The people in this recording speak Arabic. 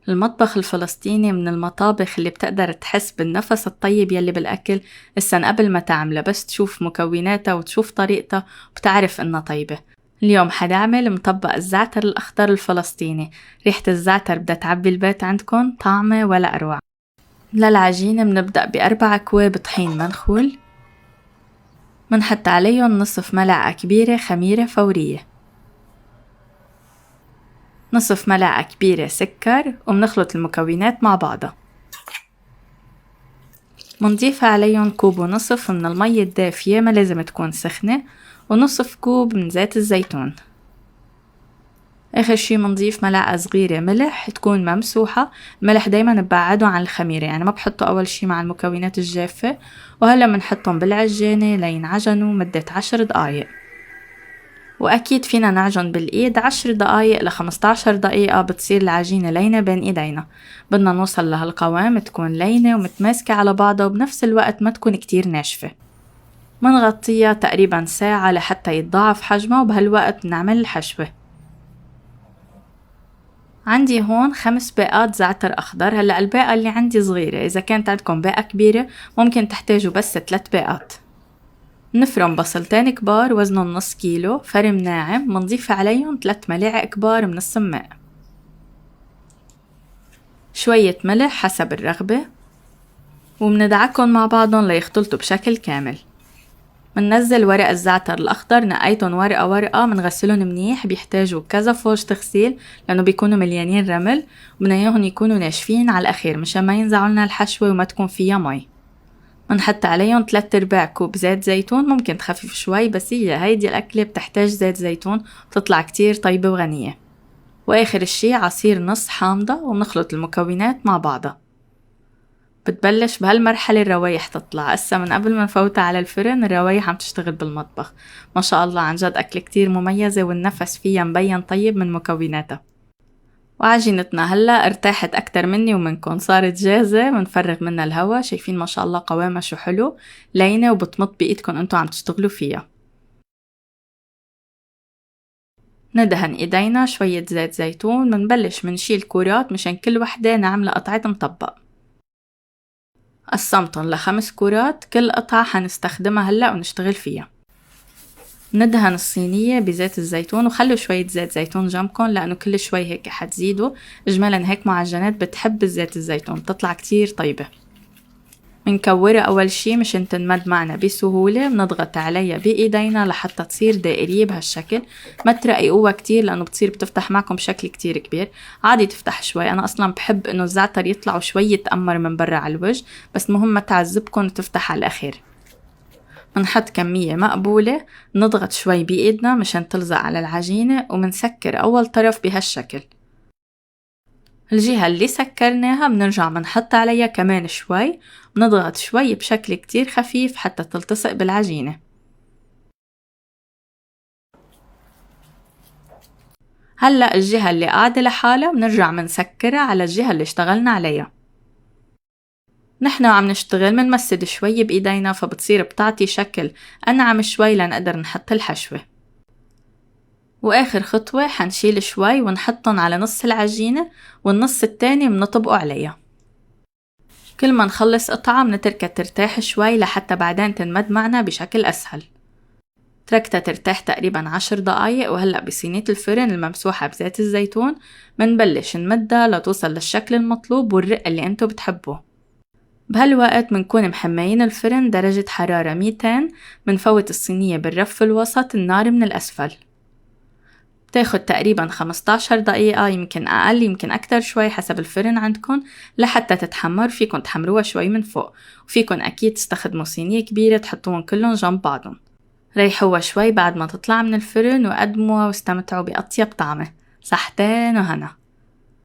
المطبخ الفلسطيني من المطابخ اللي بتقدر تحس بالنفس الطيب يلي بالأكل السن قبل ما تعمله، بس تشوف مكوناتها وتشوف طريقتها وبتعرف إنها طيبة. اليوم حنعمل مطبق الزعتر الأخضر الفلسطيني. ريحة الزعتر بدها تعبي البيت عندكم، طعمة ولا أروع. للعجينة بنبدأ ب4 أكواب طحين منخول، منحط عليهم نصف ملعقة كبيرة خميرة فورية، نصف ملعقة كبيرة سكر، ومنخلط المكونات مع بعضها. منضيف عليهم 1.5 كوب من المية الدافية، ما لازم تكون سخنة، ونصف كوب من زيت الزيتون. آخر شي منضيف ملعقة صغيرة ملح تكون ممسوحة. الملح دايما ببعده عن الخميرة، يعني ما بحطه أول شي مع المكونات الجافة، وهلا منحطهم بالعجانة لينعجنوا مدة 10 دقايق. وأكيد فينا نعجن بالإيد 10 دقايق ل15 دقيقة، بتصير العجينة لينة بين إيدينا. بدنا نوصل لهالقوام تكون لينة ومتماسكة على بعضها، وبنفس الوقت ما تكون كتير ناشفة. منغطيها تقريبا ساعة لحتى يتضاعف حجمها، وبهالوقت نعمل الحشوة. عندي هون 5 باقات زعتر أخضر. هلأ الباقة اللي عندي صغيرة، إذا كانت عندكم باقة كبيرة ممكن تحتاجوا بس 3 باقات. نفرم بصلتين كبار وزنهم نص كيلو فرم ناعم، منضيف عليهم 3 ملاعق كبار من السماق، شوية ملح حسب الرغبة، ومندعكن مع بعضهم ليختلطوا بشكل كامل. مننزل ورق الزعتر الأخضر، نقيتن ورقة ورقة، منغسلن منيح، بيحتاجوا كذا فرش تغسيل لأنه بيكونوا مليانين رمل، وبدنا إياهم يكونوا ناشفين على الأخير مشان ما ينزعوا لنا الحشوة وما تكون فيها مي. منحط عليهم 3/4 كوب زيت زيتون، ممكن تخفف شوي بس هيدي الأكلة بتحتاج زيت زيتون، تطلع كتير طيبة وغنية. وآخر الشي عصير نص حامضة، ومنخلط المكونات مع بعضها. بتبلش بهالمرحلة الروايح تطلع. هسه من قبل ما نفوتها على الفرن الروايح عم تشتغل بالمطبخ. ما شاء الله، عن جد أكل كتير مميزة، والنفس فيها مبين طيب من مكوناتها. وعجينتنا هلأ ارتاحت أكتر مني ومنكم، صارت جاهزة. منفرغ منها الهواء. شايفين ما شاء الله قوامها شو حلو، لينة وبتمط بإيدكم انتو عم تشتغلوا فيها. ندهن ايدينا شوية زيت زيتون. منبلش منشيل كورات مشان كل وحدة نعمل قطعة مطبق. قسمتن ل5 كورات، كل قطعة حنستخدمها هلأ ونشتغل فيها. ندهن الصينية بزيت الزيتون، وخلوا شوية زيت زيتون جنبكن لأنه كل شوي هيك حتزيدوا. إجمالا هيك معجنات بتحب الزيت الزيتون، بتطلع كتير طيبة. منكورها أول شي مشان تنمد معنا بسهولة. بنضغط عليها بإيدينا لحتى تصير دائرية بهالشكل. ما ترققوها كتير لأنه بتصير بتفتح معكم بشكل كتير كبير. عادي تفتح شوي، أنا أصلا بحب إنه الزعتر يطلع شوي يتأمر من برا على الوجه، بس مهم ما تعذبكن وتفتح على الأخير. منحط كمية مقبولة، نضغط شوي بإيدنا مشان تلزق على العجينة، ومنسكر أول طرف بهالشكل. الجهة اللي سكرناها بنرجع منحط عليها كمان شوي، بنضغط شوي بشكل كتير خفيف حتى تلتصق بالعجينة. هلأ الجهة اللي قاعدة لحالها بنرجع منسكرها على الجهة اللي اشتغلنا عليها. نحن وعم نشتغل منمسد شوي بإيدينا، فبتصير بتعطي شكل أنعم شوي لنقدر نحط الحشوة. وآخر خطوة حنشيل شوي ونحطن على نص العجينة، والنص التاني منطبقه عليها. كل ما نخلص قطعة منتركها ترتاح شوي لحتى بعدين تنمد معنا بشكل أسهل. تركتها ترتاح تقريبا 10 دقايق، وهلأ بصينية الفرن الممسوحة بزيت الزيتون منبلش نمدها لتوصل للشكل المطلوب والرق اللي انتو بتحبوه. بهالوقت منكون محميين الفرن درجة حرارة 200. منفوت الصينية بالرف الوسط، النار من الأسفل. بتاخد تقريبا 15 دقيقة، يمكن أقل يمكن أكتر شوي حسب الفرن عندكن لحتى تتحمر. فيكن تحمروها شوي من فوق، وفيكن أكيد تستخدموا صينية كبيرة تحطوهم كلهم جنب بعضهم. ريحوها شوي بعد ما تطلع من الفرن وقدموها واستمتعوا بأطيب طعمة. صحتين وهنا.